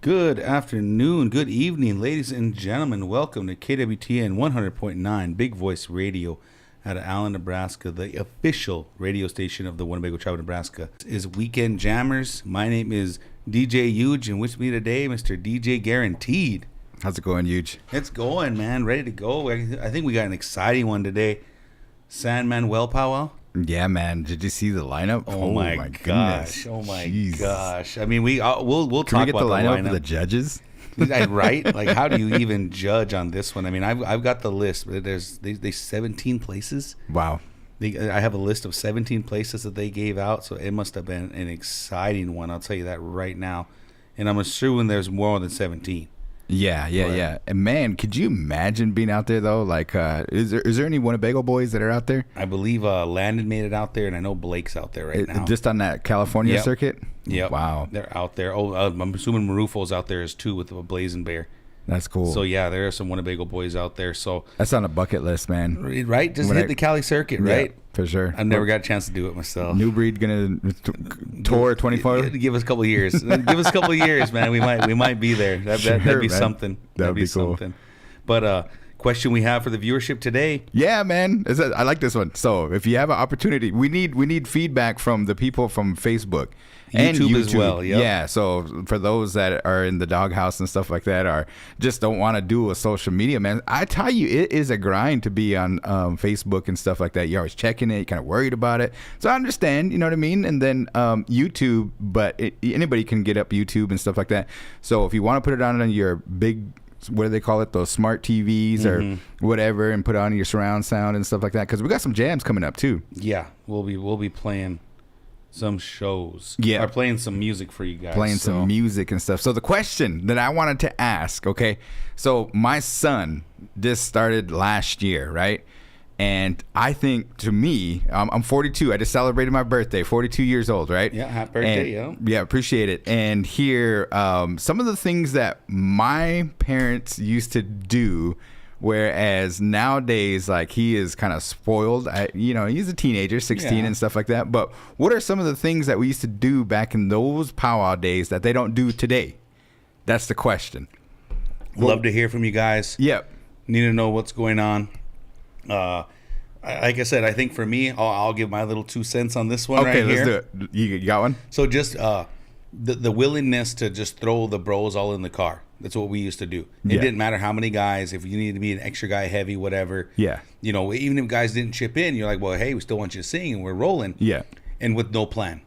Good afternoon, good evening, ladies and gentlemen. Welcome to KWTN 100.9 Big Voice Radio out of Allen, Nebraska, the official radio station of the Winnebago Tribe of Nebraska. This is Weekend Jammers. My name is DJ Eug, and with me today, Mr. DJ Guaranteed. How's it going, Eug? It's going, man. Ready to go. I think we got an exciting one today. San Manuel powwow. Yeah, man. Did you see the lineup? Oh my gosh! Goodness. Oh my Jeez. gosh! I mean, we'll Can talk we get about the lineup lineup. of the judges? Right? Like, how do you even judge on this one? I mean, I've got the list. There's 17 places. Wow. I have a list of 17 places that they gave out, so it must have been an exciting one. I'll tell you that right now. And I'm assuming there's more than 17. Yeah. And man, could you imagine being out there though? Like, is there any Winnebago boys that are out there? I believe Landon made it out there, and I know Blake's out there right now. Just on that California circuit? Yep. Wow. They're out there. Oh, I'm assuming Marufo's out there as too with the Blazing Bear. That's cool. So yeah, there are some Winnebago boys out there. So that's on a bucket list, man. Right? Just hit the Cali circuit, right? Yeah, for sure. I've never got a chance to do it myself. New Breed gonna tour 24. Give us a couple of years. Give us a couple of years, man. We might be there. That'd be man. something. That'd be cool. Something. But question we have for the viewership today. Yeah, man. I like this one. So if you have an opportunity, we need feedback from the people from Facebook and YouTube as well. Yep. Yeah. So for those that are in the doghouse and stuff like that, or just don't want to do a social media, man, I tell you, it is a grind to be on Facebook and stuff like that. You're always checking it. You're kind of worried about it. So I understand, you know what I mean? And then YouTube, but anybody can get up YouTube and stuff like that. So if you want to put it on your big, what do they call it, those smart TVs or whatever, and put on your surround sound and stuff like that, because we got some jams coming up too. Yeah, we'll be playing some shows. Yeah, or playing some music for you guys. Some music and stuff. So the question that I wanted to ask, okay, so my son just started last year, right? And I think, to me, I'm 42. I just celebrated my birthday, 42 years old, right? Yeah, happy birthday, Yeah, appreciate it. And here, some of the things that my parents used to do, whereas nowadays, like, he is kind of spoiled. He's a teenager, 16 and stuff like that. But what are some of the things that we used to do back in those powwow days that they don't do today? That's the question. Love to hear from you guys. Yep. Need to know what's going on. Like I said, I think for me, I'll give my little 2 cents on this one. Okay, right here. let's do it. You got one? So just the willingness to just throw the bros all in the car. That's what we used to do. It didn't matter how many guys. If you needed to be an extra guy heavy, whatever. Yeah. Even if guys didn't chip in, you're like, well, hey, we still want you to sing, and we're rolling. Yeah. And with no plan.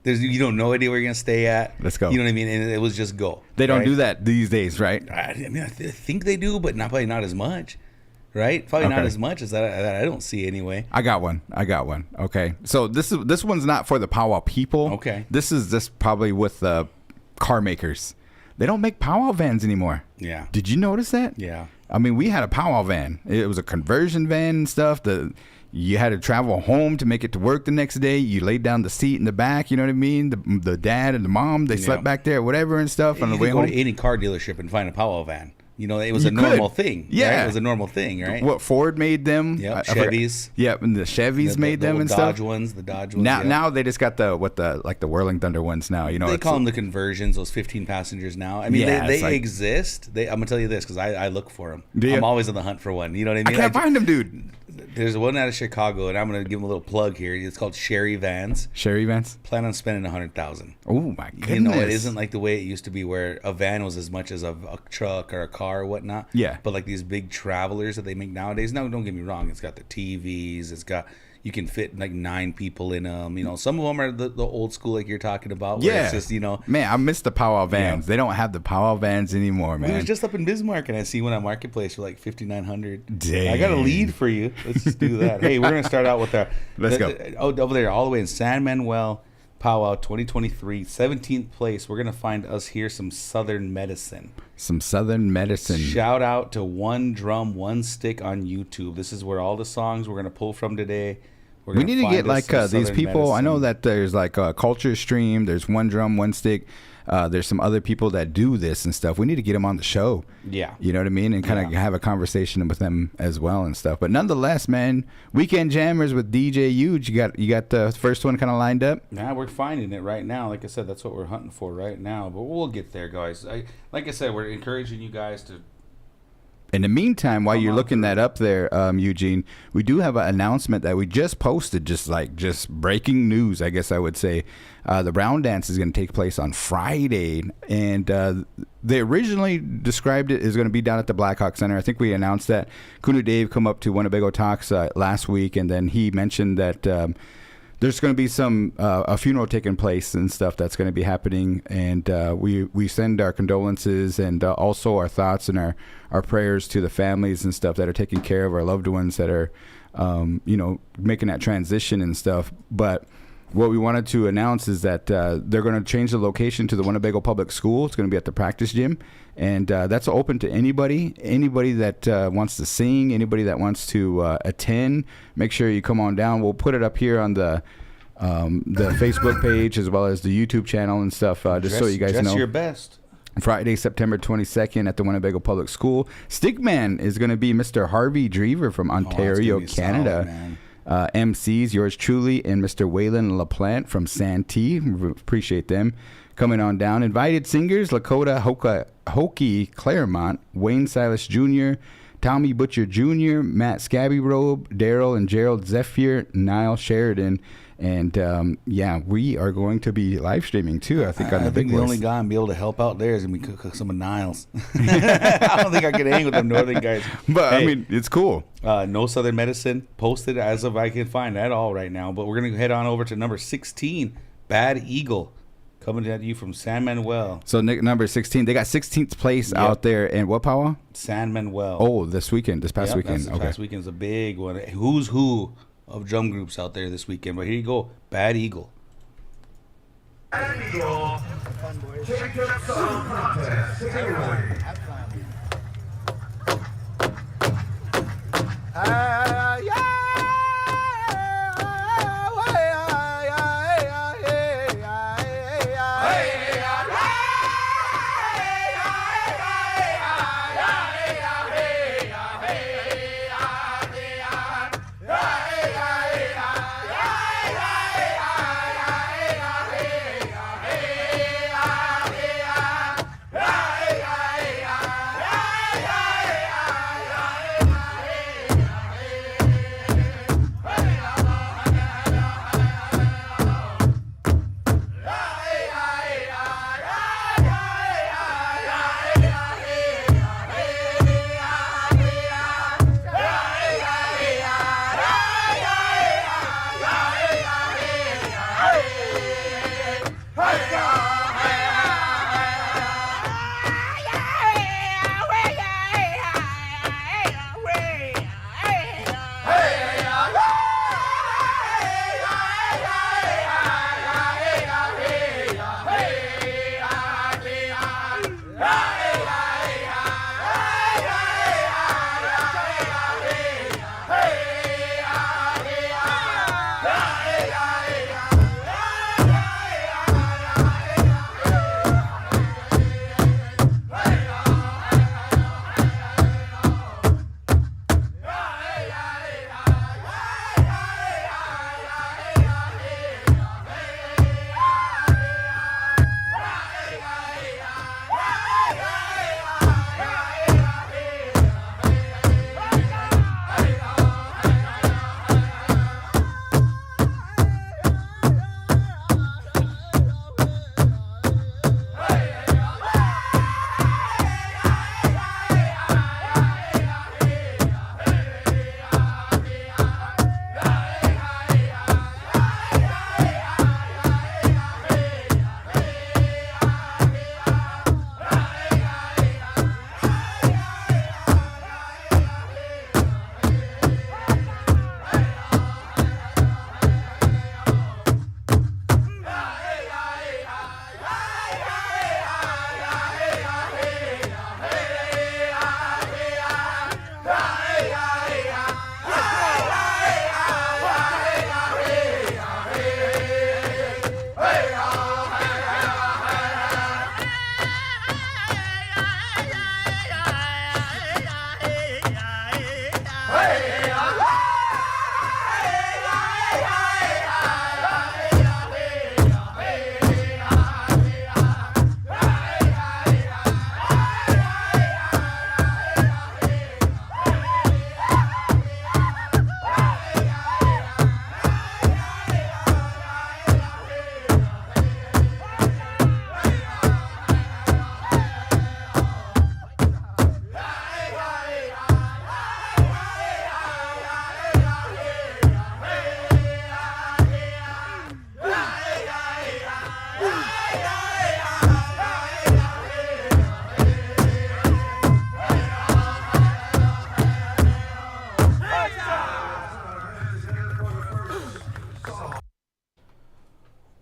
You don't know idea where you're going to stay at. Let's go. You know what I mean? And it was just go. They don't do that these days, right? I think they do, but probably not as much. Right? Probably not as much as that I don't see anyway. I got one. Okay. So this one's not for the powwow people. Okay. This is just probably with the car makers. They don't make powwow vans anymore. Yeah. Did you notice that? Yeah. I mean, we had a powwow van. It was a conversion van and stuff. You had to travel home to make it to work the next day. You laid down the seat in the back. You know what I mean? The dad and the mom, they slept back there, whatever and stuff. On the way home, go to any car dealership and find a powwow van. It was a normal thing. Yeah. Right? It was a normal thing, right? What, Ford made them? Yep, Chevys. Yep, and the Chevys made them and stuff. The Dodge ones. Now they just got the Whirling Thunder ones now. They call them the conversions, those 15 passengers now. I mean, they exist. I'm going to tell you this, because I look for them. I'm always on the hunt for one. You know what I mean? I can't find them, dude. There's one out of Chicago, and I'm going to give them a little plug here. It's called Sherry Vans. Sherry Vans? Plan on spending $100,000. Oh, my goodness. It isn't like the way it used to be where a van was as much as a truck or a car or whatnot. Yeah. But like these big travelers that they make nowadays, no, don't get me wrong. It's got the TVs. You can fit like 9 people in them. Some of them are the old school like you're talking about. Where it's just, Man, I miss the powwow vans. They don't have the powwow vans anymore, man. We was just up in Bismarck, and I see one at Marketplace for like $5,900. Dang. I got a lead for you. Let's just do that. Hey, we're going to start out with Let's go. Over there, all the way in San Manuel Powwow 2023, 17th place. We're going to find us here some Southern Medicine. Shout out to One Drum, One Stick on YouTube. This is where all the songs we're going to pull from today. We need to get like these people. Medicine. I know that there's like a Culture Stream. There's One Drum, One Stick. There's some other people that do this and stuff. We need to get them on the show. Yeah. You know what I mean? And kind of have a conversation with them as well and stuff. But nonetheless, man, Weekend Jammers with DJ Eug. You got the first one kind of lined up? Nah, we're finding it right now. Like I said, that's what we're hunting for right now. But we'll get there, guys. Like I said, we're encouraging you guys to. In the meantime, while you're looking that up there, Eugene, we do have an announcement that we just posted, just breaking news, I guess I would say. The Brown Dance is going to take place on Friday, and they originally described it as going to be down at the Blackhawk Center. I think we announced that. Kunu Dave come up to Winnebago Talks last week, and then he mentioned that there's going to be some a funeral taking place and stuff that's going to be happening, and we send our condolences and also our thoughts and our prayers to the families and stuff that are taking care of our loved ones that are making that transition and stuff. But what we wanted to announce is that they're going to change the location to the Winnebago Public School. It's going to be at the practice gym, and that's open to anybody that wants to sing, anybody that wants to attend. Make sure you come on down. We'll put it up here on the Facebook page as well as the YouTube channel and stuff, so you guys know. Dress your best. Friday, September 22nd at the Winnebago Public School. Stickman is going to be Mr. Harvey Drever from Ontario, Canada. Solid, MCs, yours truly, and Mr. Waylon LaPlante from Santee. Appreciate them coming on down. Invited singers, Lakota Hokie Claremont, Wayne Silas Jr., Tommy Butcher Jr., Matt Scabby Robe, Daryl and Gerald Zephyr, Niall Sheridan. And we are going to be live streaming too. I think the only guy I'm be able to help out there is gonna be cook some of Niles. I don't think I can hang with them northern guys. But hey, I mean, it's cool. No Southern Medicine posted as of I can find at all right now. But we're gonna head on over to number 16, Bad Eagle, coming at you from San Manuel. So number 16, they got 16th place out there in what powwow? San Manuel. Oh, this past weekend. This past weekend's a big one. Who's who of drum groups out there this weekend. But here you go, Bad Eagle. Bad Eagle. Championship Song Contest. Take it away.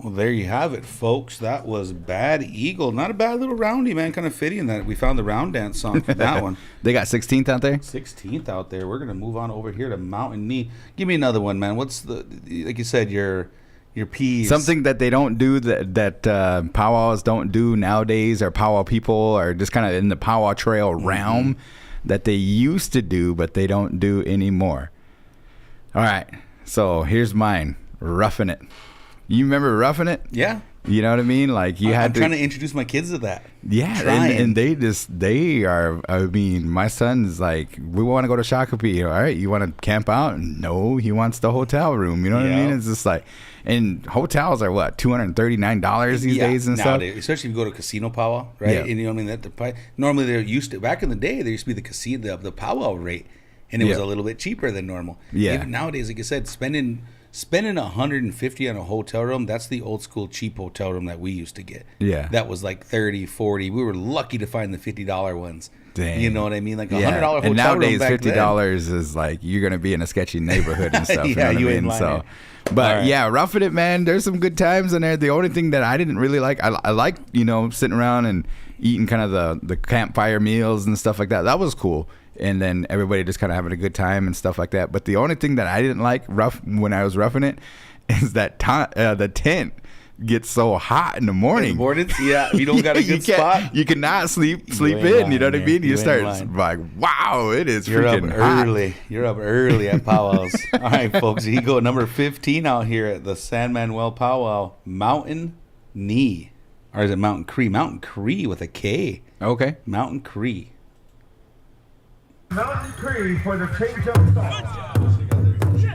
Well, there you have it, folks. That was Bad Eagle. Not a bad little roundy, man. Kind of fitting that we found the round dance song for that one. They got 16th out there? 16th out there. We're going to move on over here to Mountain Knee. Give me another one, man. What's the, like you said, your peas? Something that they don't do that powwows don't do nowadays, or powwow people are just kind of in the powwow trail realm that they used to do, but they don't do anymore. All right. So here's mine. Roughing It. You remember Roughing It? Yeah. You know what I mean? Like I'm trying to introduce my kids to that. Yeah, and they are. I mean, my son's like, we want to go to Shakopee. All right, you want to camp out? No, he wants the hotel room. You know what I mean? It's just like, and hotels are what, $239 these days and nowadays, stuff. especially if you go to casino powwow, right? Yeah. And you know what I mean? Normally they're used to, back in the day, there used to be the casino, the powwow rate, and it was a little bit cheaper than normal. Yeah. Even nowadays, like I said, spending $150 on a hotel room, that's the old school cheap hotel room that we used to get. Yeah. That was like 30, 40. We were lucky to find the $50 ones. Dang. You know what I mean? Like $100 hotel room. And nowadays, back $50 is like, you're going to be in a sketchy neighborhood and stuff. Yeah, you know what you I mean? ain't So, lying. but All right. yeah, Roughing It, man. There's some good times in there. The only thing that I didn't really like, I like, sitting around and eating kind of the campfire meals and stuff like that. That was cool. And then everybody just kind of having a good time and stuff like that. But the only thing that I didn't like when I was roughing it is that the tent gets so hot in the morning. In the mornings? Yeah, you don't got a good spot. You cannot sleep ain't in. lying, You know what I man. mean? You You start ain't lying. like, wow, it is You're up freaking hot. early. You're up early at powwows. All right, folks. Here you go. Number 15 out here at the San Manuel Powwow. Mountain Knee. Or is it Mountain Cree? Mountain Cree with a K. Okay. Mountain Cree. Mountain Cree for the change of song.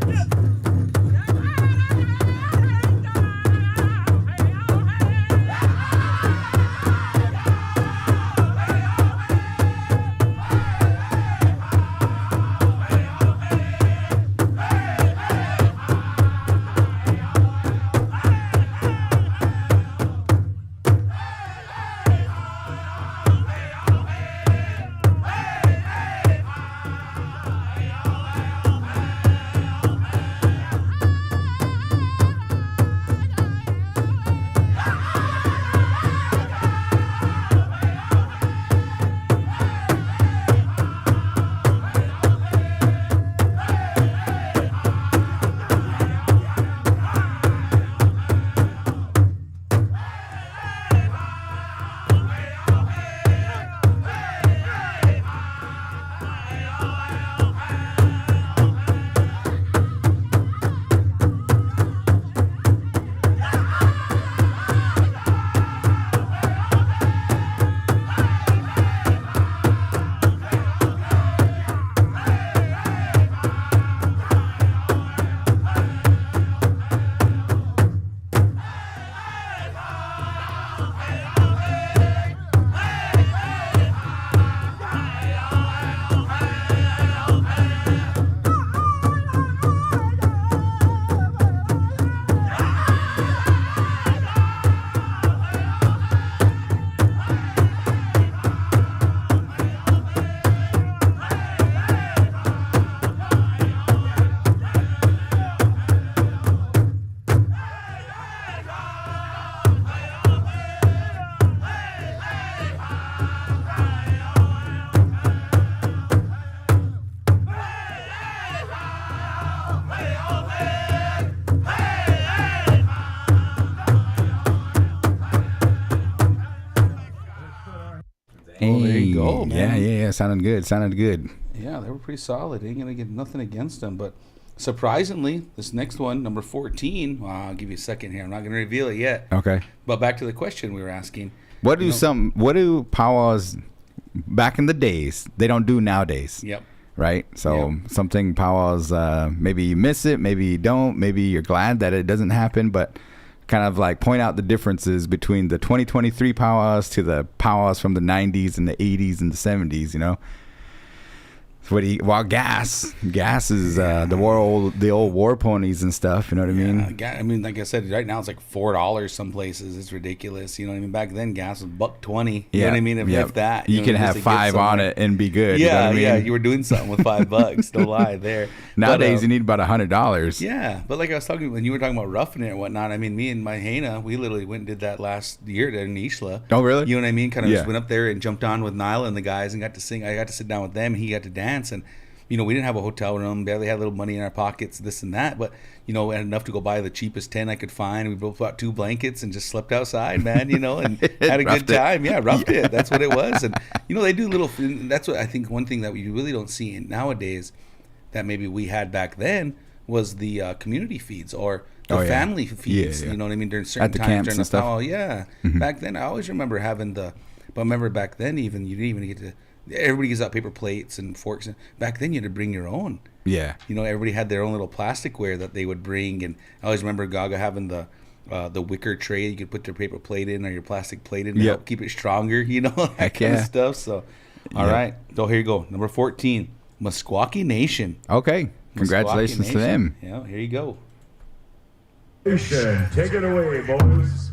Well, there you go, man. Yeah. Sounded good. Yeah, they were pretty solid. Ain't gonna get nothing against them. But surprisingly, this next one, number 14. Well, I'll give you a second here. I'm not gonna reveal it yet. Okay. But back to the question we were asking. What do powwows back in the days they don't do nowadays? Yep. Right? So something powwows, maybe you miss it, maybe you don't, maybe you're glad that it doesn't happen, but kind of like point out the differences between the 2023 powwows to the powwows from the 90s and the 80s and the 70s, While gas is the old war ponies and stuff. You know what I mean? I mean, like I said, right now it's like $4 some places. It's ridiculous. You know what I mean? Back then, gas was $1.20. You know what I mean? If that, you can have 5 on it and be good. Yeah, you know what I mean? Yeah. You were doing something with $5. No lie there. Nowadays, you need about $100. Yeah, but like I was talking when you were talking about roughing it and whatnot. I mean, me and my Hannah, we literally went and did that last year in Isla. Oh, really? You know what I mean? Kind of just went up there and jumped on with Nyla and the guys and got to sing. I got to sit down with them. And he got to dance. And, you know, we didn't have a hotel room, barely had a little money in our pockets, this and that. But, you know, we had enough to go buy the cheapest tent I could find. We both bought 2 blankets and just slept outside, man, you know, and had a good time. Yeah, roughed it. That's what it was. And, you know, they do little, that's what I think one thing that we really don't see nowadays that maybe we had back then was the community feeds or the family feeds. You know what I mean? During certain times during the powwow. Yeah. Back then, I always remember having but remember back then even, you didn't even get to, everybody gives out paper plates and forks. And back then, you had to bring your own. Yeah. You know, everybody had their own little plasticware that they would bring. And I always remember Gaga having the wicker tray you could put your paper plate in or your plastic plate in to help keep it stronger, you know, that kind of stuff. So, all right. So here you go. Number 14, Meskwaki Nation. Okay. Congratulations to them. Yeah, here you go. Nation, take it away, boys.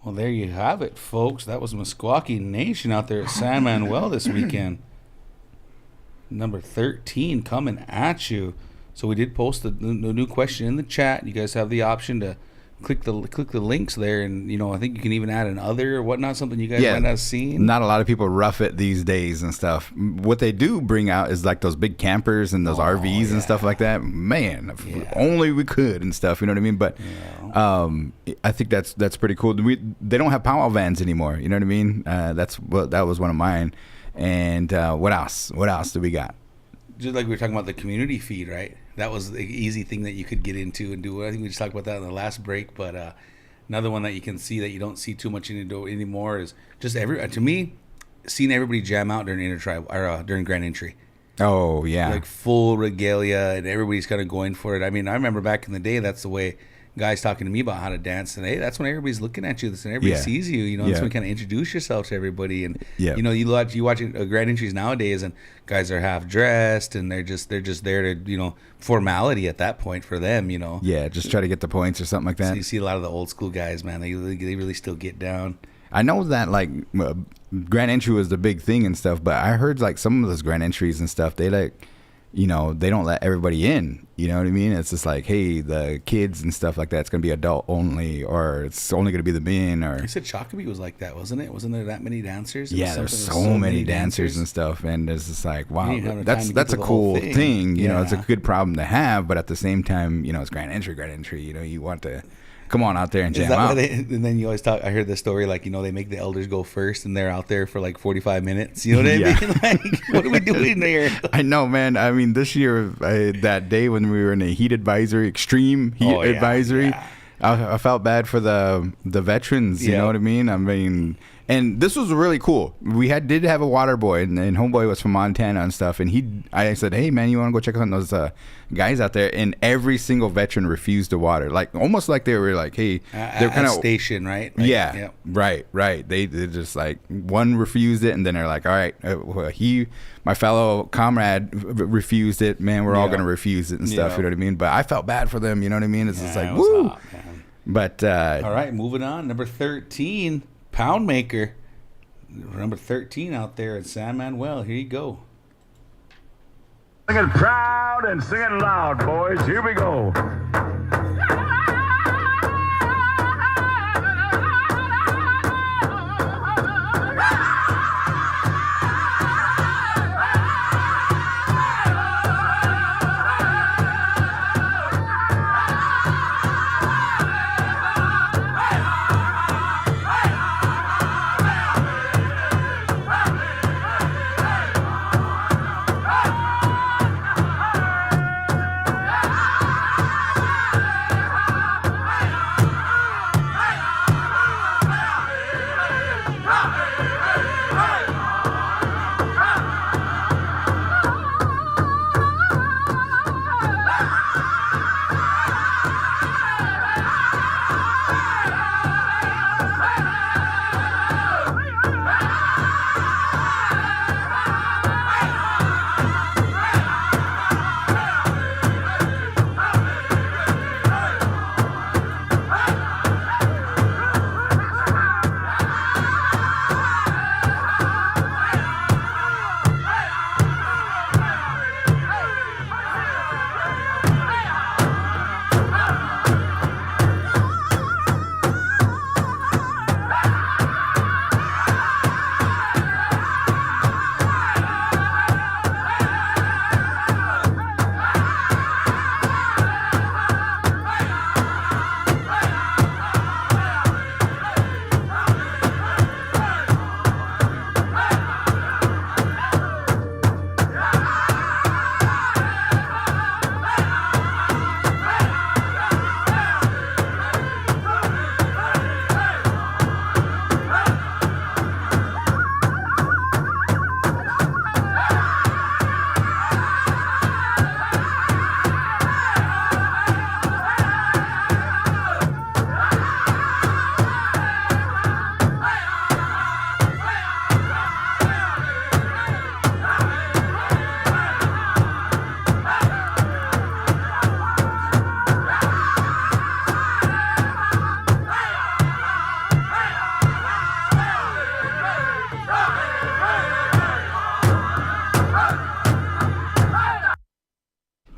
Well, there you have it, folks. That was Meskwaki Nation out there at San Manuel this weekend. Number 13 coming at you. So we did post the new question in the chat. You guys have the option to click the links there, and you know, I think you can even add an other or whatnot, something you guys might not have seen. Not a lot of people rough it these days and stuff. What they do bring out is like those big campers and those RVs and stuff like that. Man, if only we could and stuff. You know what I mean? But I think that's pretty cool. They don't have powwow vans anymore. You know what I mean? That was one of mine. And what else? What else do we got? Just like we were talking about the community feed, right? That was the easy thing that you could get into and do. I think we just talked about that in the last break. But another one that you can see that you don't see too much anymore is just to me, seeing everybody jam out during intertribe or during Grand Entry. Oh yeah, like full regalia and everybody's kind of going for it. I mean, I remember back in the day, that's the way guys talking to me about how to dance, and hey, that's when everybody's looking at you, and everybody sees you. You know, that's when you kind of introduce yourself to everybody, and you know, you watch Grand Entries nowadays, and guys are half dressed, and they're just there to formality at that point for them. You know, just try to get the points or something like that. So you see a lot of the old school guys, man. They really still get down. I know that like grand entry was the big thing and stuff, but I heard like some of those grand entries and stuff, they like, you know, they don't let everybody in. You know what I mean? It's just like, hey, the kids and stuff like that, it's gonna be adult only, or it's only gonna be the men. Or you said Shakopee was like that, wasn't it? Wasn't there that many dancers? Yeah, there's so many dancers and stuff, and it's just like, wow, that's a cool thing. You know, it's a good problem to have, but at the same time, you know, it's grand entry. You know, you want to come on out there and jam out. And then you always talk. I heard the story like, you know, they make the elders go first, and they're out there for like 45 minutes. You know what I mean? Like, what are we doing there? I know, man. I mean, this year, that day when we were in a heat advisory, extreme heat advisory, I felt bad for the veterans. You know what I mean? And this was really cool. We did have a water boy, and homeboy was from Montana and stuff. And I said, hey man, you want to go check out those guys out there? And every single veteran refused the water, like almost like they were like, hey, they're kind of station, right? Like, yeah, right. They just like one refused it, and then they're like, all right, my fellow comrade refused it. Man, we're all gonna refuse it and stuff. You know what I mean? But I felt bad for them. You know what I mean? It's just like, woo. Hot, but all right, moving on. Number 13. Pound Maker, number 13 out there at San Manuel. Here you go. Singing proud and singing loud, boys. Here we go.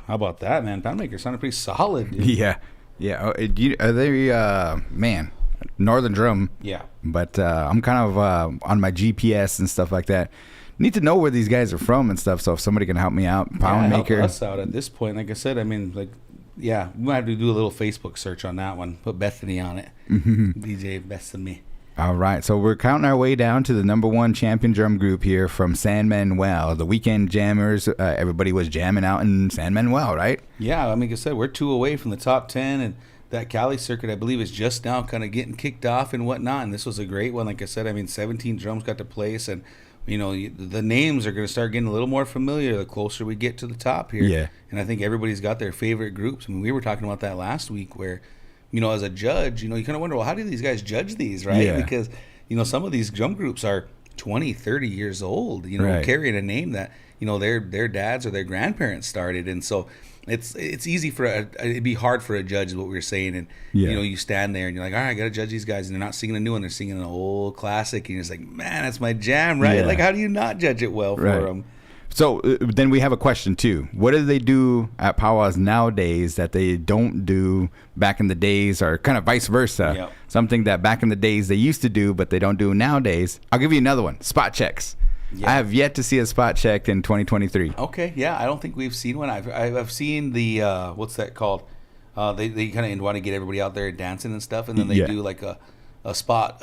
How about that, man? Pound Maker sounded pretty solid, dude. Yeah. Are they, man, Northern Drum. Yeah. But I'm kind of on my GPS and stuff like that. Need to know where these guys are from and stuff, so if somebody can help me out. Pound Maker. Help us out at this point. Like I said, I mean, like, yeah, we might have to do a little Facebook search on that one. Put Bethany on it. DJ Bethany. All right, so we're counting our way down to the number one champion drum group here from San Manuel, the Weekend Jammers. Everybody was jamming out in San Manuel, right? Yeah, I mean, like I said, we're 2 away from the top 10, and that Cali circuit, I believe, is just now kind of getting kicked off and whatnot, and this was a great one. Like I said, I mean, 17 drums got to place, and, you know, the names are going to start getting a little more familiar the closer we get to the top here. Yeah. And I think everybody's got their favorite groups. I mean, we were talking about that last week where, you know, as a judge, you know, you kind of wonder, well, how do these guys judge these, right? Yeah. Because, you know, some of these drum groups are 20, 30 years old, you know, Right. carrying a name that, you know, their dads or their grandparents started. And so it's easy for it'd be hard for a judge is what we were saying. And, Yeah. you know, you stand there and you're like, all right, I got to judge these guys. And they're not singing a new one. They're singing an old classic. And you're just like, man, that's my jam, right? Yeah. Like, how do you not judge it well for Right. them? So then we have a question too. What do they do at powwows nowadays that they don't do back in the days, or kind of vice versa? Yep. Something that back in the days they used to do, but they don't do nowadays. I'll give you another one. Spot checks. Yeah. I have yet to see a spot check in 2023. Okay, yeah, I don't think we've seen one. I've seen the what's that called? They kind of want to get everybody out there dancing and stuff, and then they Yeah. do like a spot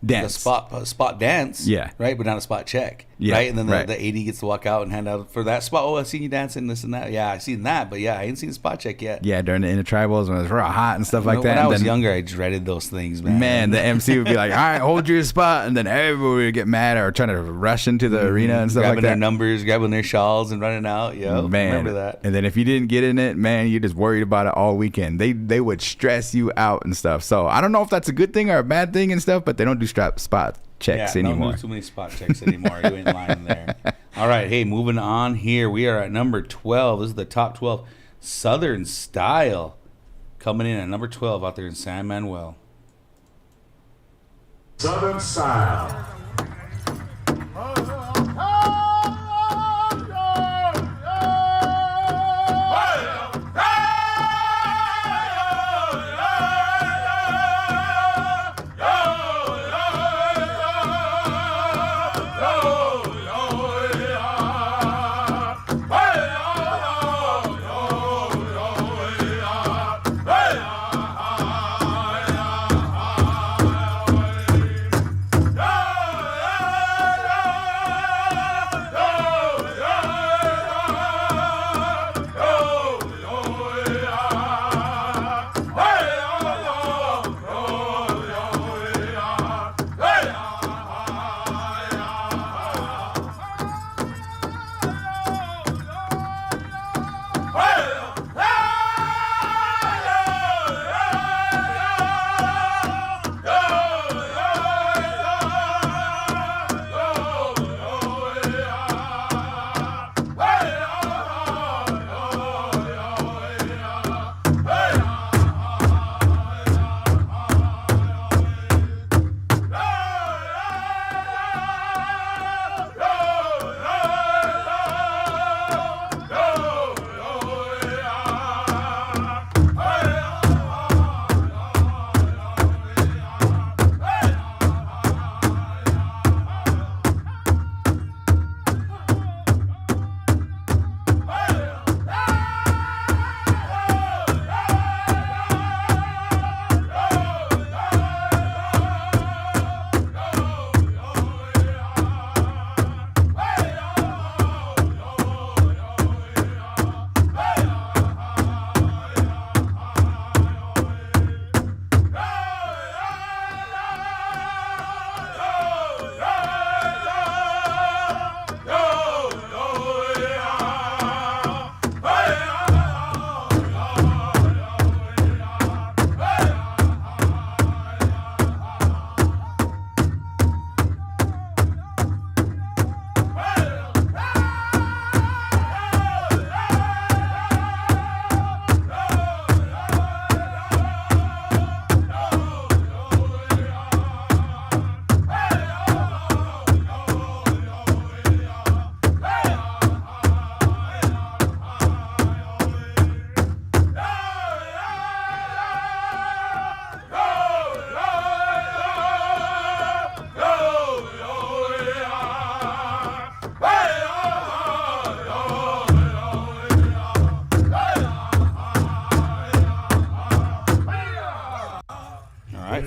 Dance. a spot dance, Yeah. right, but not a spot check, Yeah, right, and then right. the AD gets to walk out and hand out for that spot. Oh, I seen you dancing, this and that. Yeah, I seen that, but yeah, I ain't seen a spot check yet. Yeah, during the intertribals when it was real hot and stuff like that. When I And was then, younger, I dreaded those things, man. man, the MC would be like, all right, hold your spot. And then everybody would get mad or trying to rush into the arena and stuff grabbing like their that. numbers, grabbing their shawls, and running out. Yeah, Man, remember that. And then if you didn't get in it, man, you just worried about it all weekend. They would stress you out and stuff. So I don't know if that's a good thing or a bad thing and stuff, but they don't do spot checks Yeah, anymore. don't do too many spot checks anymore. You ain't lying there. All right, hey, moving on here. We are at number 12. This is the top 12. Southern Style coming in at number 12 out there in San Manuel. Southern Style.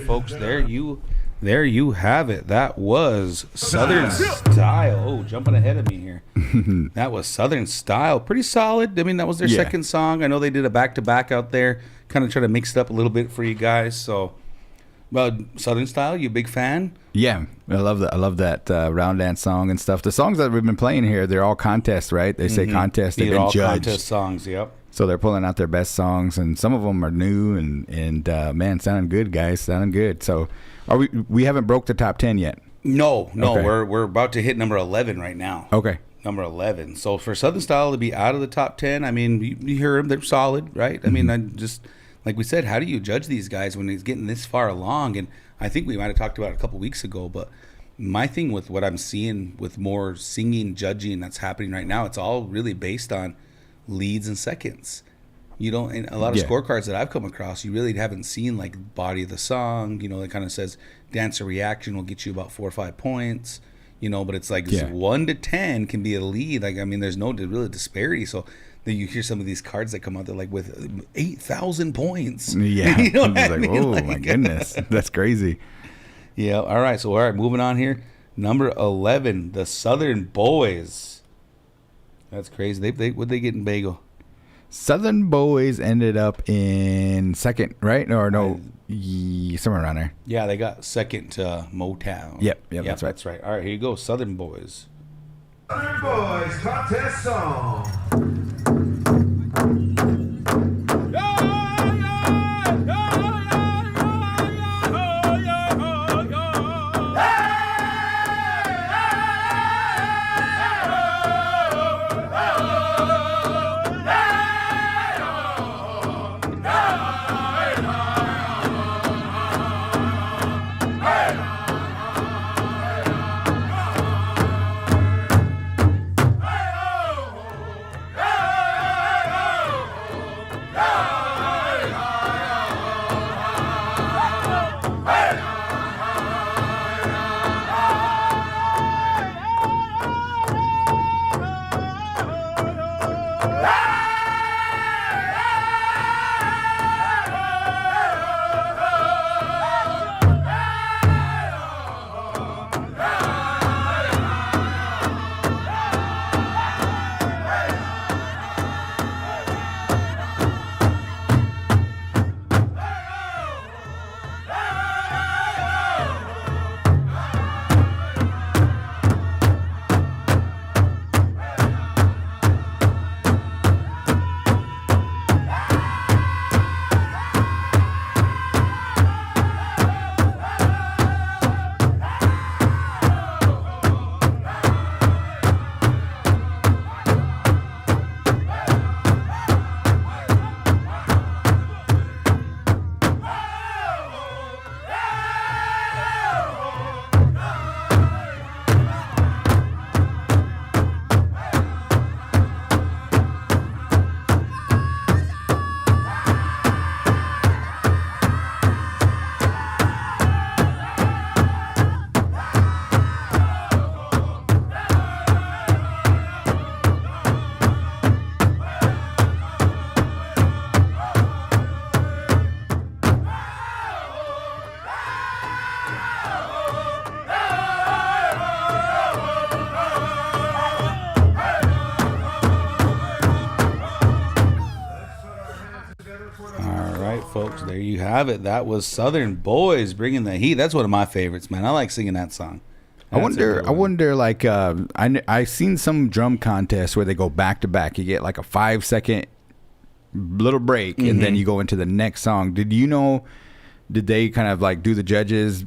Folks, there you have it. That was Southern Style. Oh, jumping ahead of me here. That was Southern Style. Pretty solid. I mean, that was their second song. I know they did a back-to-back out there, kind of try to mix it up a little bit for you guys. So, well, Southern Style, you a big fan? Yeah, I love that. I love that round dance song and stuff. The songs that we've been playing here, they're all contests, right? They say contests. They've They're been all judged. contest songs, yep. So they're pulling out their best songs, and some of them are new and man, sounding good, guys, sounding good. So we haven't broke the top 10 yet. No, Okay. we're about to hit number 11 right now. Okay. Number 11. So for Southern Style to be out of the top 10, I mean, you hear them, they're solid, right? I mean, I just, like we said, how do you judge these guys when he's getting this far along? And I think we might have talked about it a couple weeks ago, but my thing with what I'm seeing with more singing, judging that's happening right now, it's all really based on leads and seconds. You don't, in a lot of scorecards that I've come across, you really haven't seen like body of the song, it kind of says dancer reaction will get you about 4 or 5 points. But it's like 1 to 10 can be a lead. Like, I mean, there's no real disparity. So then you hear some of these cards that come out there like with 8,000 points. Yeah. You know I what was I like, mean? oh, Like, my goodness. That's crazy. Yeah. All right. So, moving on here. Number 11, the Southern Boys. That's crazy. What'd they get in Bagel? Southern Boys ended up in second, right? Or no, somewhere around there. Yeah, they got second to Motown. Yep, that's right. That's right. All right, here you go. Southern Boys. Southern Boys contest song. Folks, there you have it. That was Southern Boys bringing the heat. That's one of my favorites, man. I like singing that song. I wonder, like, I seen some drum contests where they go back to back. You get like a 5-second little break, and then you go into the next song. Did they kind of like do the judges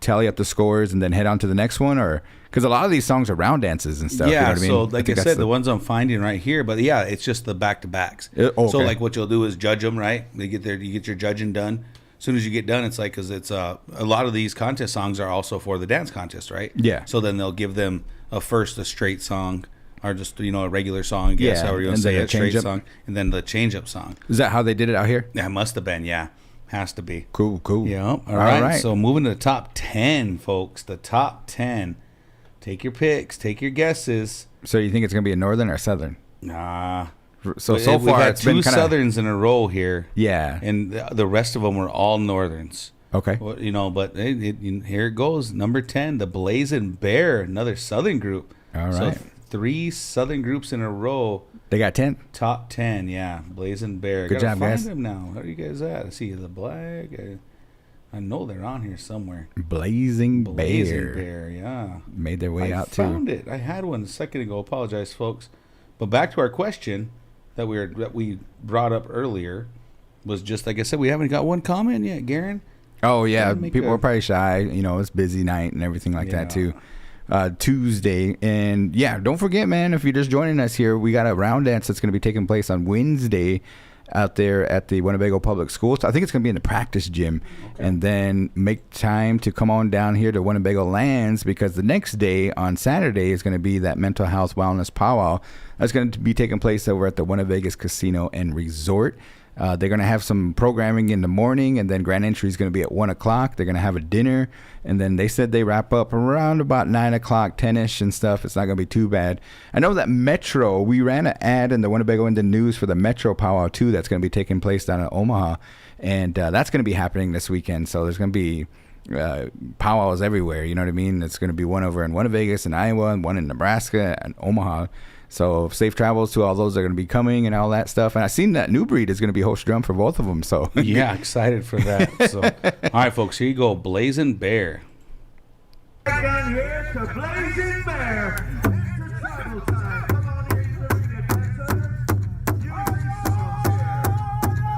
tally up the scores and then head on to the next one, or because a lot of these songs are round dances and stuff? Yeah, you know what I mean? So like I said, the ones I'm finding right here, but yeah, it's just the back to backs. Okay. So like what you'll do is judge them, right? They get there, you get your judging done. As soon as you get done, it's like, because it's a lot of these contest songs are also for the dance contest, right? Yeah. So then they'll give them a straight song, or just a regular song, I guess, however you want to say it, straight song, and then the change up song. Is that how they did it out here? Yeah, it must have been. Yeah, has to be. Cool. Yeah. All right. So moving to the top 10, folks. The top 10. Take your picks. Take your guesses. So you think it's gonna be a northern or southern? Nah. So we've far had it's been two kinda... southerns in a row here. Yeah. And the rest of them were all northerns. Okay. Well, but here it goes. Number 10, the Blazing Bear, another southern group. All right. So 3 southern groups in a row. They got 10. Top 10, yeah. Blazing Bear. Good job, guys. Find them now. How are you guys at? I see the black. I know they're on here somewhere. Blazing Bear, yeah. Made their way out too. I found it. I had one a second ago. Apologize, folks. But back to our question that we brought up earlier was just like I said. We haven't got one comment yet, Garen. Oh yeah, Make people a- are probably shy. You know, it's busy night and everything like that Yeah. too. Tuesday, and yeah, don't forget, man. If you're just joining us here, we got a round dance that's going to be taking place on Wednesday out there at the Winnebago Public Schools. I think it's going to be in the practice gym, and then make time to come on down here to Winnebago Lands, because the next day on Saturday is going to be that mental health wellness powwow that's going to be taking place over at the Winnebago Casino and Resort. They're going to have some programming in the morning, and then grand entry is going to be at 1 o'clock. They're going to have a dinner, and then they said they wrap up around about 9 o'clock, 10-ish and stuff. It's not going to be too bad. I know that Metro, we ran an ad in the Winnebago Indian News for the Metro Powwow, too, that's going to be taking place down in Omaha, and that's going to be happening this weekend. So there's going to be powwows everywhere, you know what I mean? It's going to be one over in Winnebago and Iowa, and one in Nebraska and Omaha. So safe travels to all those that are going to be coming and all that stuff. And I seen that New Breed is going to be host drum for both of them. So Yeah, excited for that. So, all right, folks, here you go. Blazing Bear. Down here to Blazing Bear. It's travel time. Come on in, Serena Jackson. You got these songs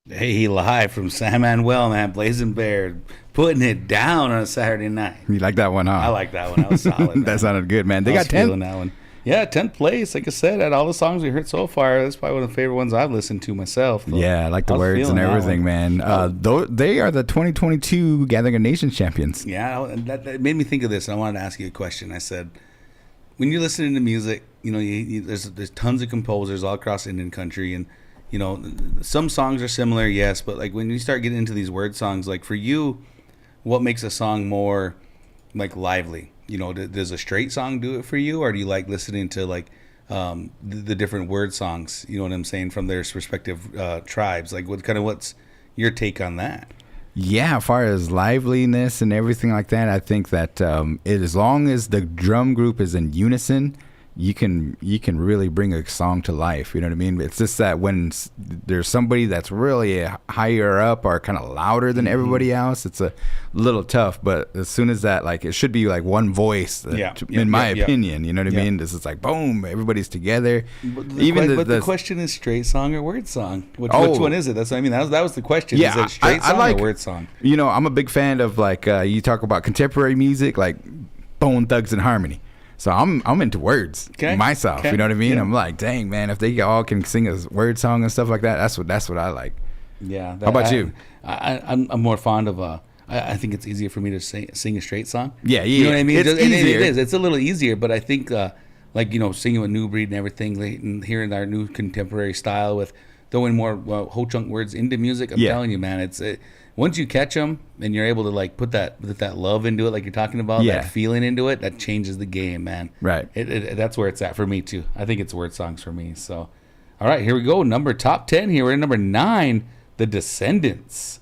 Hey, live from San Manuel, man. Blazing Bear. Putting it down on a Saturday night. you like that one, huh? I like that one. That was solid. man. That sounded good, man. They I was got 10. feeling that one. Yeah, 10th place. Like I said, at all the songs we heard so far, that's probably one of the favorite ones I've listened to myself. So Yeah, I like the I was words and feeling that everything, one. man. They are the 2022 Gathering of Nations champions. Yeah, and that made me think of this. And I wanted to ask you a question. I said, when you're listening to music, you know, there's tons of composers all across Indian country, and you know, some songs are similar, yes, but like when you start getting into these word songs, like for you, what makes a song more like lively? You know, does a straight song do it for you, or do you like listening to like the different word songs? You know what I'm saying, from their respective tribes. Like, what's your take on that? Yeah, as far as liveliness and everything like that, I think that as long as the drum group is in unison, you can really bring a song to life. You know what I mean? It's just that when there's somebody that's really higher up or kind of louder than everybody else, it's a little tough. But as soon as that, like, it should be like one voice, in my opinion. You know what I mean? This is like boom, everybody's together. But the question is straight song or word song. Which one is it? That's what I mean. That was the question. Is it straight song or word song? You know, I'm a big fan of like you talk about contemporary music, like Bone Thugs and Harmony. So I'm into words myself. You know what I mean? Yeah. I'm like, dang, man, if they all can sing a word song and stuff like that, that's what I like. Yeah. How about you? I'm more fond of I think it's easier for me to sing a straight song. Yeah. You know what I mean? It's easier. It is. It's a little easier, but I think like, you know, singing with New Breed and everything, and hearing our new contemporary style with throwing more whole chunk words into music. I'm telling you, man, once you catch them and you're able to like put that love into it, like you're talking about, that feeling into it, that changes the game, man. Right. That's where it's at for me too. I think it's word songs for me. So, all right, here we go. Top 10 here. We're at number 9, The Descendants.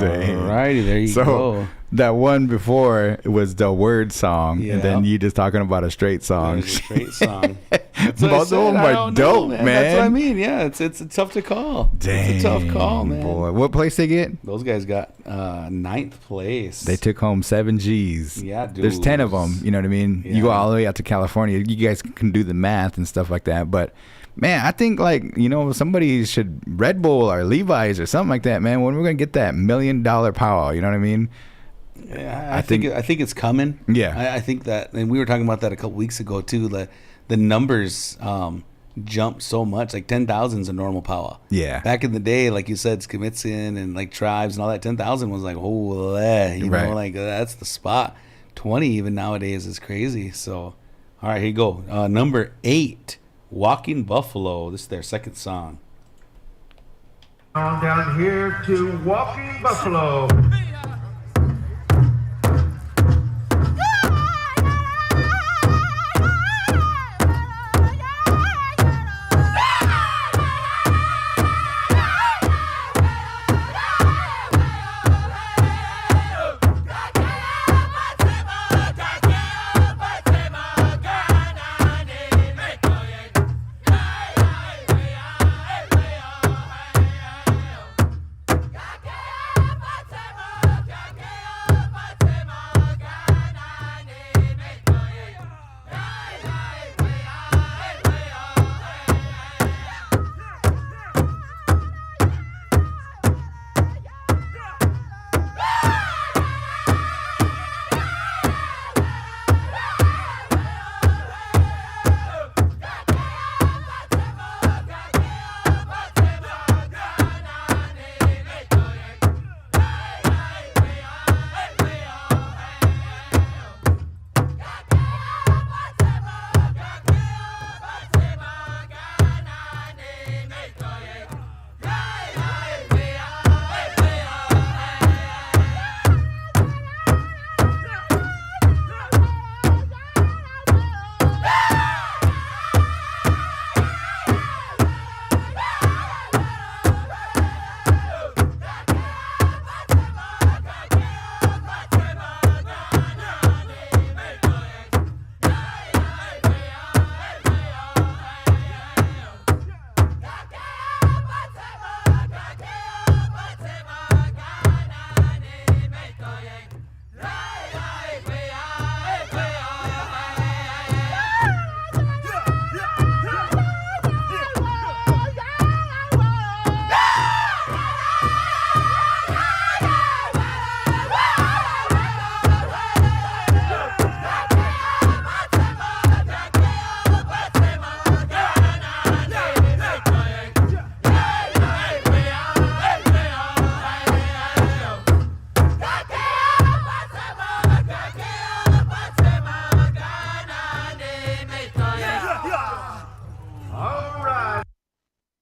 Alrighty, there you go. That one before it was the word song, and then you just talking about a straight song. A straight song. Both of them are dope, man. That's what I mean. Yeah, it's tough to call. Dang, it's a tough call, man. Boy, what place they get? Those guys got 9th place. They took home 7 G's. Yeah, dude. There's 10 of them. You know what I mean? Yeah. You go all the way out to California. You guys can do the math and stuff like that, but. Man, I think somebody should Red Bull or Levi's or something like that, man. When we're gonna get that $1 million powwow, you know what I mean? Yeah, I think it's coming. Yeah. I think that, and we were talking about that a couple weeks ago too. The numbers jumped so much. Like 10,000 is a normal powwow. Yeah. Back in the day, like you said, Skimitzin and like tribes and all that, 10,000 was like, holy, you Right. know, like that's the spot. 20 even nowadays is crazy. So, all right, here you go. Number 8, Walking Buffalo. This is their second song. On down here to Walking Buffalo.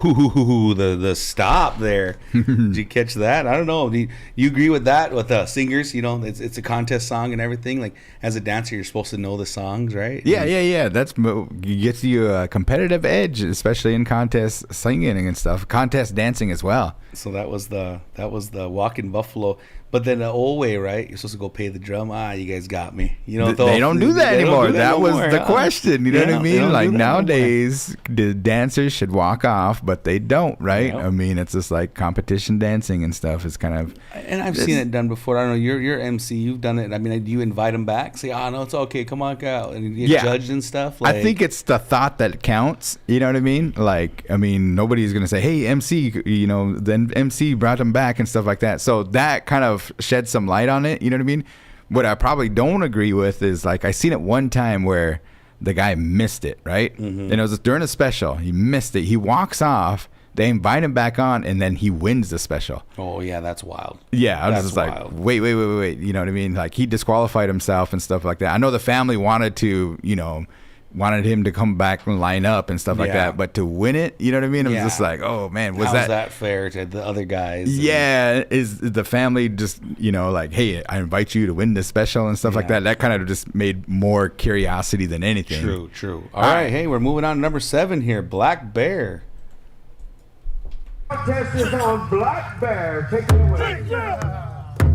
Ooh, the stop there. Did you catch that? I don't know. Do you agree with that with singers? You know, it's a contest song and everything. Like as a dancer, you're supposed to know the songs, right? Yeah. That's gets you a competitive edge, especially in contest singing and stuff. Contest dancing as well. So that was the Walking Buffalo. But then the old way, right? You're supposed to go pay the drum. You guys got me. You know, They don't do that anymore. That was the question. You know what I they mean? don't Like do that nowadays, the dancers should walk off, but they don't, right? Yeah. I mean, it's just like competition dancing and stuff. It's kind of. And I've seen it done before. I don't know. You're MC. You've done it. I mean, do you invite them back? Say, no, it's okay. Come on, out, and you get judged and stuff. Like, I think it's the thought that counts. You know what I mean? Like, I mean, nobody's gonna say, "Hey, MC," you know, then MC brought them back and stuff like that. So that kind of sheds some light on it. You know what I mean? What I probably don't agree with is like I seen it one time where the guy missed it, right? And it was during a special. He missed it. He walks off. They invite him back on, and then he wins the special. Oh yeah, that's wild. Yeah, I was That's just like, wild. wait. You know what I mean? Like he disqualified himself and stuff like that. I know the family wanted to, you know, wanted him to come back and line up and stuff like Yeah. that, but to win it, you know what I mean? It was Yeah. just like, oh man, How's that fair to the other guys? Yeah, is the family just, you know, like, hey, I invite you to win this special and stuff like Yeah. that. That kind of just made more curiosity than anything. True. All right, hey, we're moving on to number 7 here. Black Bear. Contest is on Black Bear. Take it away.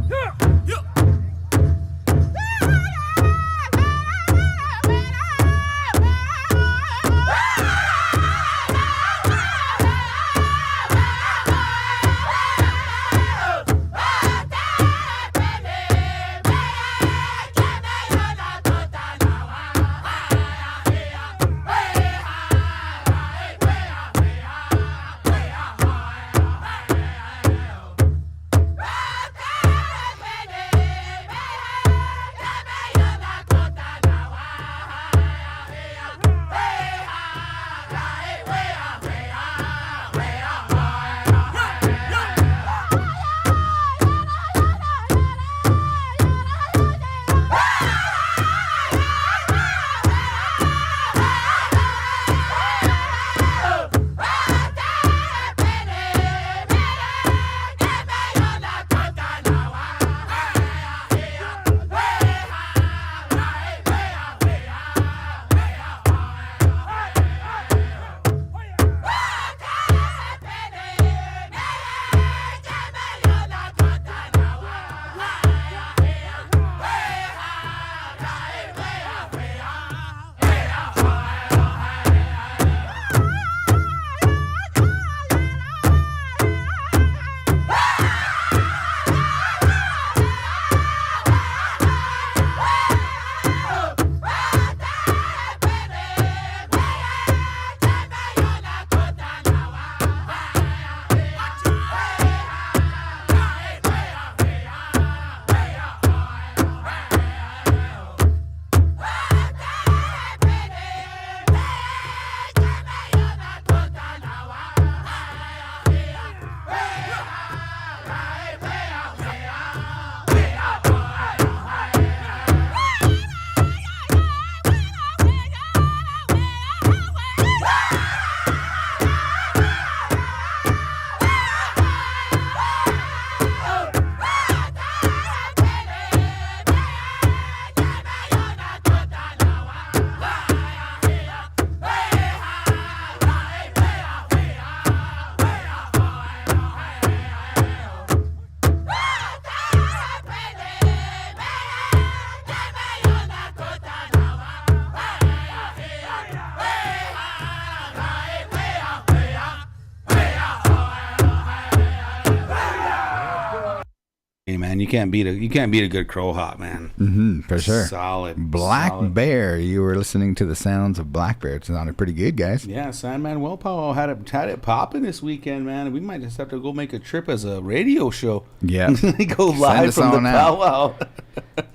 You can't beat a good crow hop, man. For sure. Solid. Black solid. Bear. You were listening to the sounds of Black Bear. It sounded pretty good, guys. Yeah, Sandman Powwow had it popping this weekend, man. We might just have to go make a trip as a radio show. Yeah. Go live us from the on out. powwow.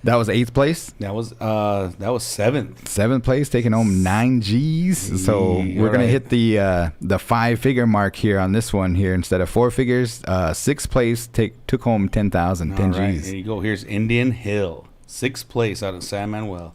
That was 8th place. That was 7th. 7th place, taking home 9 G's. So Yeah, we're gonna right. hit the 5-figure mark here on this one here instead of 4 figures. 6th place took home 10,000, 10 All right, G's. here you go. Here's Indian Hill, 6th place out of San Manuel.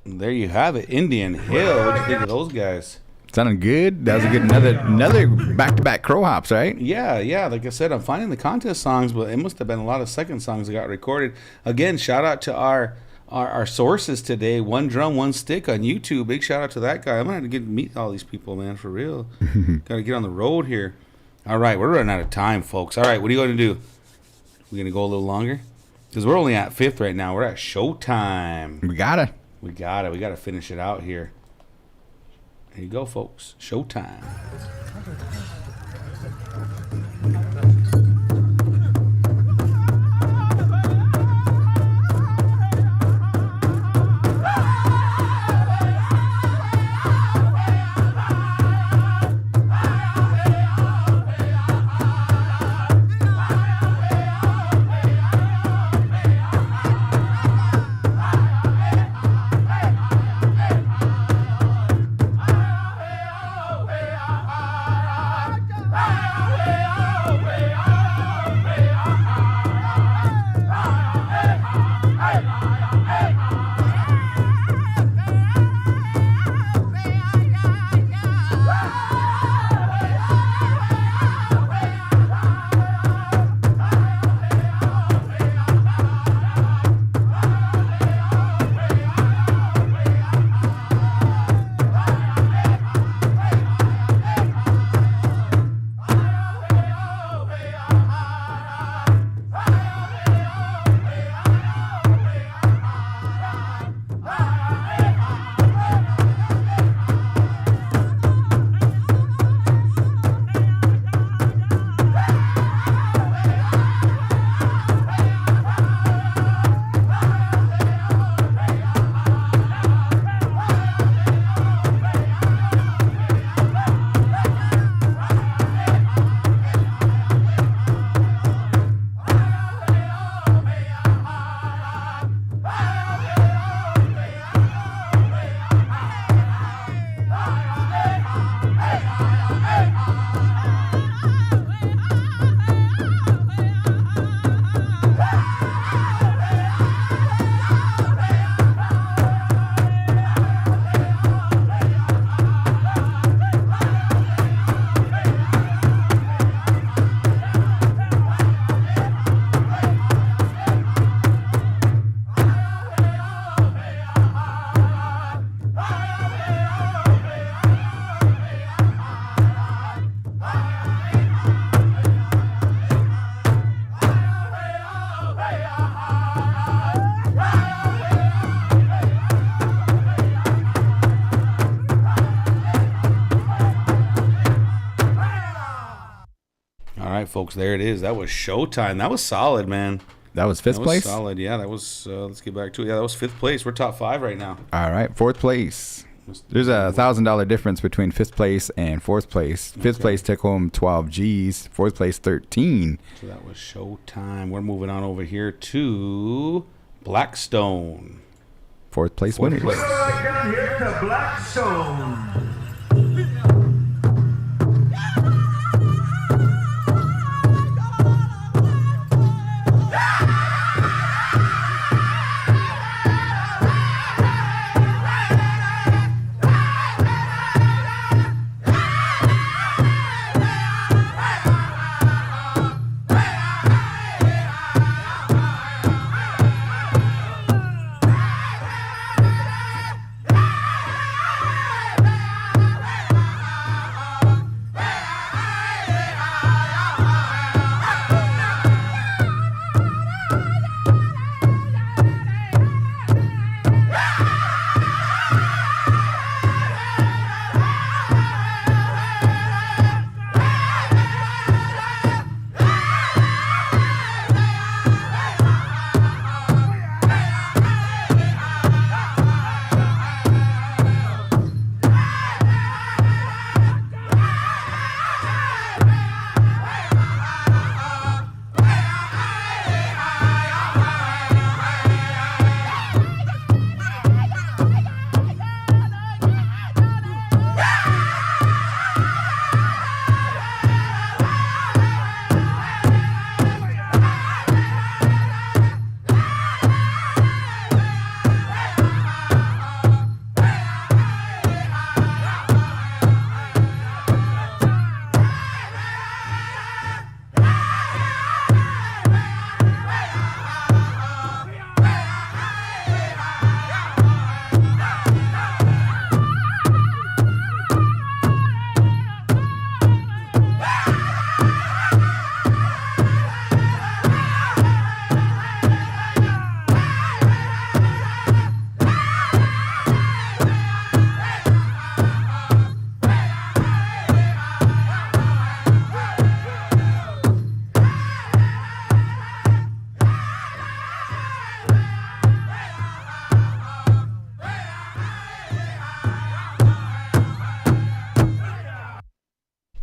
There you have it, Indian Hill. What do you think of those guys? Sounding good. That was a good another back-to-back crow hops, right? Yeah. Like I said, I'm finding the contest songs, but it must have been a lot of second songs that got recorded. Again, shout out to our sources today. One Drum, One Stick on YouTube. Big shout out to that guy. I'm gonna have to meet all these people, man, for real. Got to get on the road here. All right, we're running out of time, folks. All right, what are you going to do? We're gonna go a little longer because we're only at 5th right now. We're at showtime. We gotta. We gotta finish it out here. There you go, folks. Showtime. All right, folks, there it is. That was Showtime. That was solid, man. That was fifth That was place? solid. Yeah, that was, let's get back to it. Yeah, that was fifth place. We're top 5 right now. All right, fourth place. There's a $1,000 difference between fifth place and fourth place. Fifth place took home 12 G's. Fourth place 13. So that was Showtime. We're moving on over here to Blackstone. Fourth place Fourth winners. place. Right down here to Blackstone.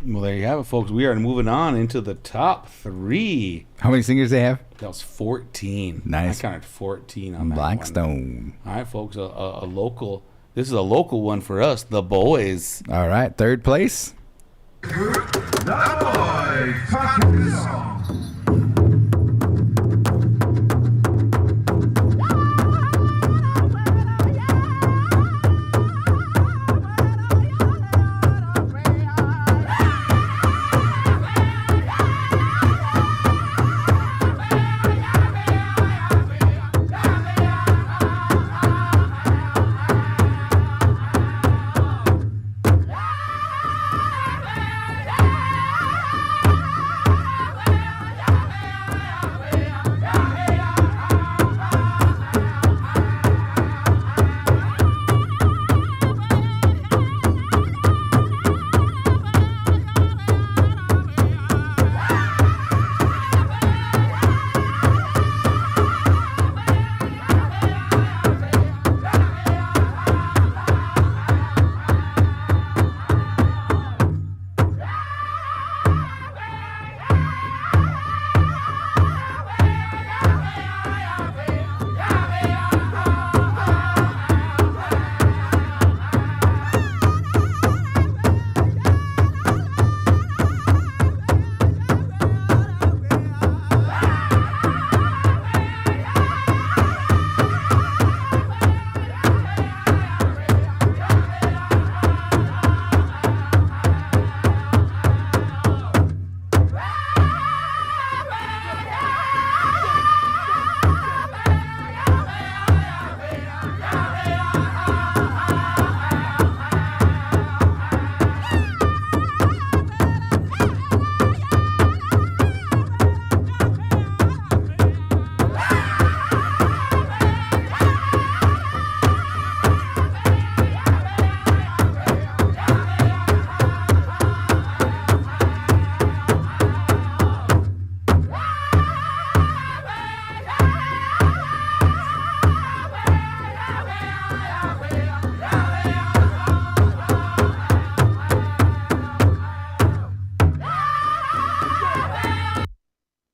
Well, there you have it, folks. We are moving on into the top 3. How many singers they have? That was 14. Nice. I counted 14 on that Blackstone. one. All right, folks. A local. This is a local one for us, the boys. All right, third place. The boys talking song.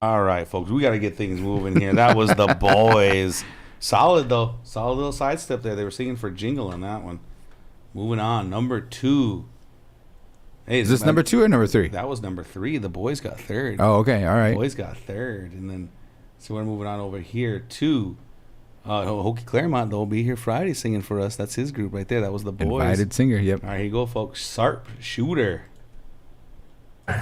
All right, folks, we got to get things moving here. That was the boys. Solid, though. Solid little sidestep there. They were singing for Jingle on that one. Moving on. Number 2. Hey, Is this number 2 or number 3? That was number 3. The boys got third. Oh, okay. All right. The boys got third. And then, so we're moving on over here to Hokie Claremont. They'll be here Friday singing for us. That's his group right there. That was the boys. Invited singer, yep. All right, here you go, folks. Sharp Shooter.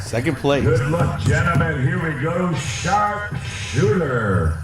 Second place. Good luck, gentlemen. Here we go. Sharp Shooter.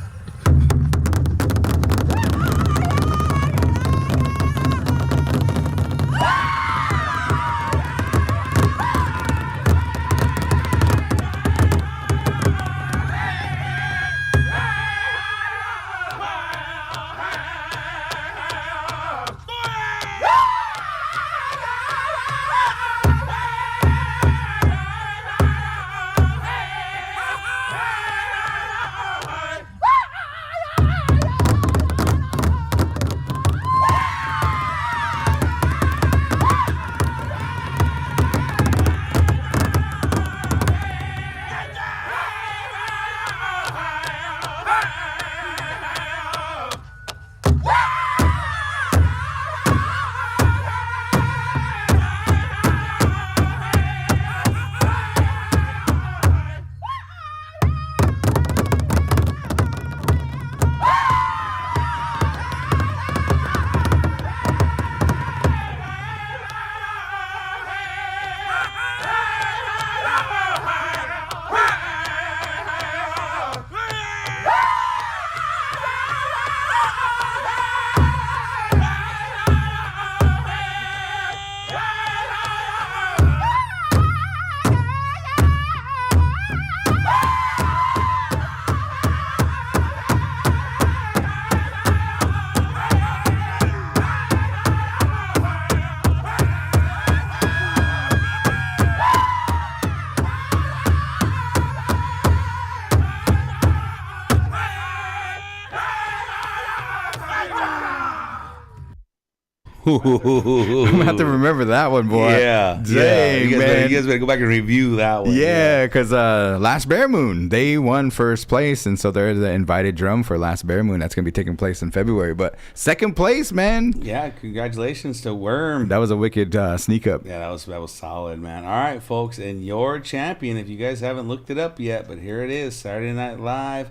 I'm gonna have to remember that one, boy. Yeah. Dang, You man. guys better go back and review that one. Yeah, because Last Bear Moon, they won first place, and so they're the invited drum for Last Bear Moon. That's going to be taking place in February. But second place, man. Yeah, congratulations to Worm. That was a wicked sneak up. Yeah, that was solid, man. All right, folks, and your champion, if you guys haven't looked it up yet, but here it is, Saturday Night Live.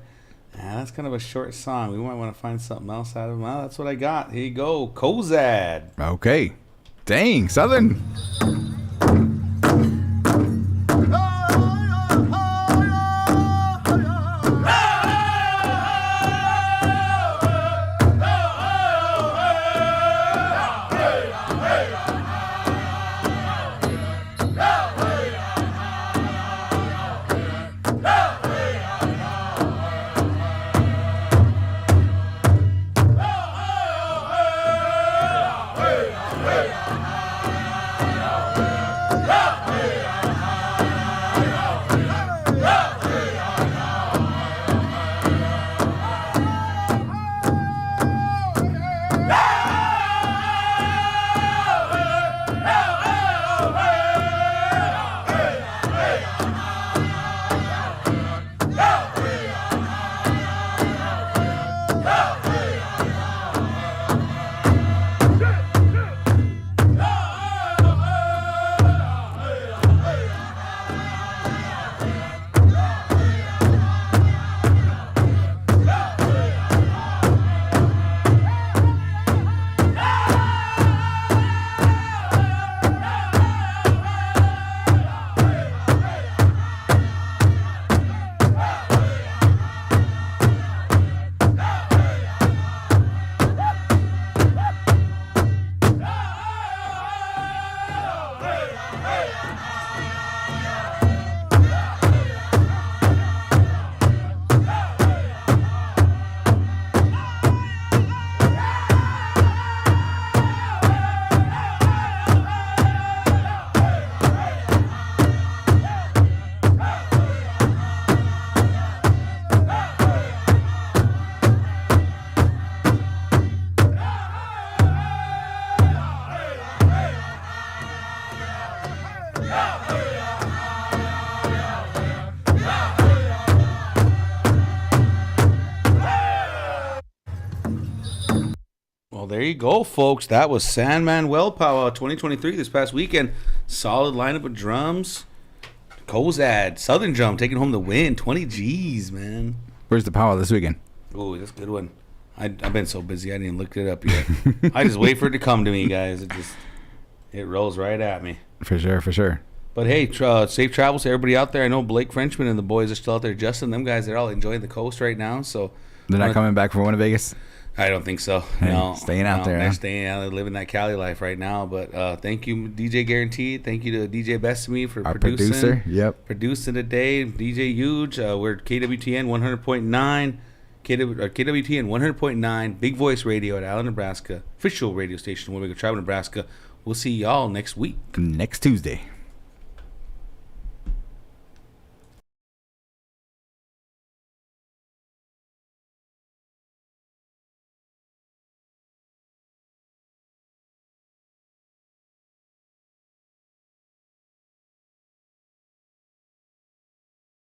That's kind of a short song. We might want to find something else out of it. Well, that's what I got. Here you go. Kozad. Okay. Dang, Southern. Well, there you go, folks. That was San Manuel Powwow 2023 this past weekend. Solid lineup of drums. Kozad, Southern Drum taking home the win. 20 G's, man. Where's the powwow this weekend? Oh, that's a good one. I've been so busy, I didn't even look it up yet. I just wait for it to come to me, guys. It rolls right at me. For sure. But hey, safe travels to everybody out there. I know Blake Frenchman and the boys are still out there. Justin, them guys, they're all enjoying the coast right now. So They're not coming back from Winter Vegas? I don't think so. Hey, No, staying out there, They're huh? staying out, they're living that Cali life right now. But thank you, DJ Guaranteed. Thank you to DJ Best of Me for Our producing. producer, yep. Producing today. DJ Eug. We're KWTN 100.9. KWTN 100.9. Big Voice Radio at Allen, Nebraska. Official radio station, Winnebago Tribe, Nebraska. We'll see y'all next week. Next Tuesday.